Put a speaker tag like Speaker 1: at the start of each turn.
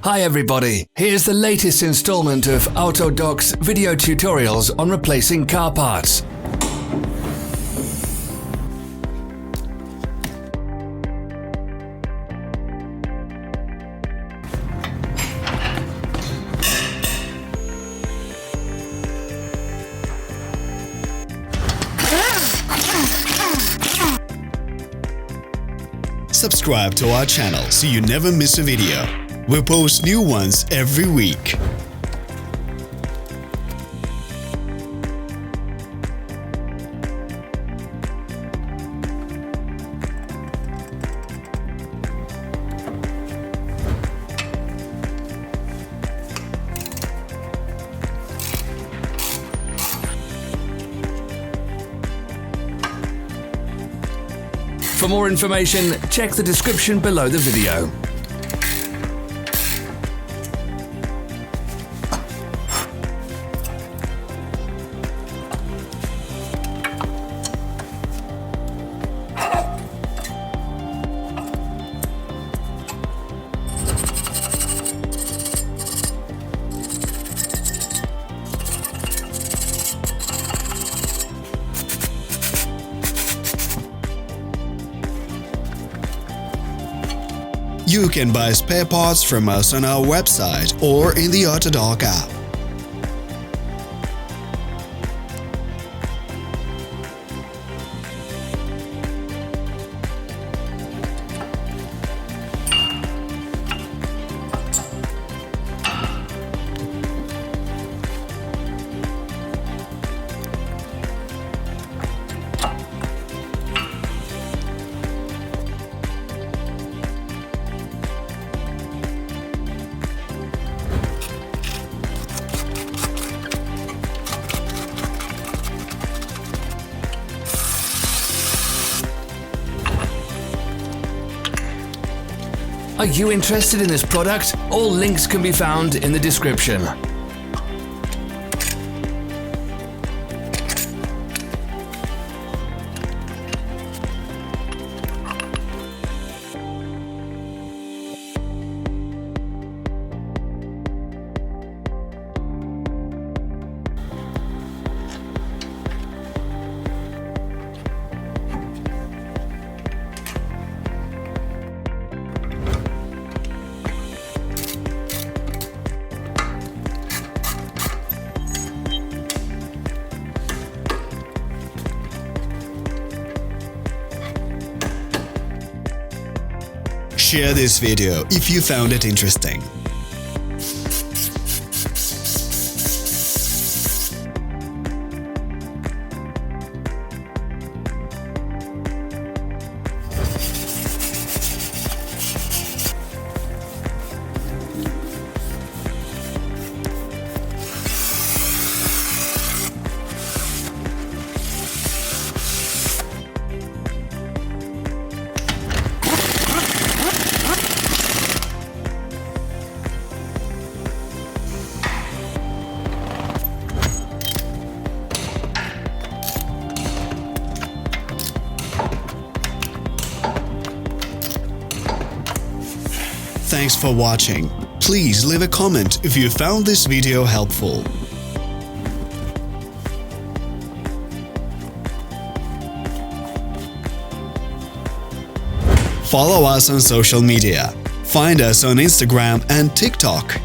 Speaker 1: Hi everybody, here's the latest installment of Autodoc's video tutorials on replacing car parts.
Speaker 2: Subscribe to our channel so you never miss a video. We post new ones every week.
Speaker 1: For more information, check the description below the video.
Speaker 2: You can buy spare parts from us on our website or in the Autodoc app.
Speaker 1: Are you interested in this product? All links can be found in the description.
Speaker 2: Share this video if you found it interesting. Thanks for watching. Please leave a comment if you found this video helpful. Follow us on social media. Find us on Instagram and TikTok.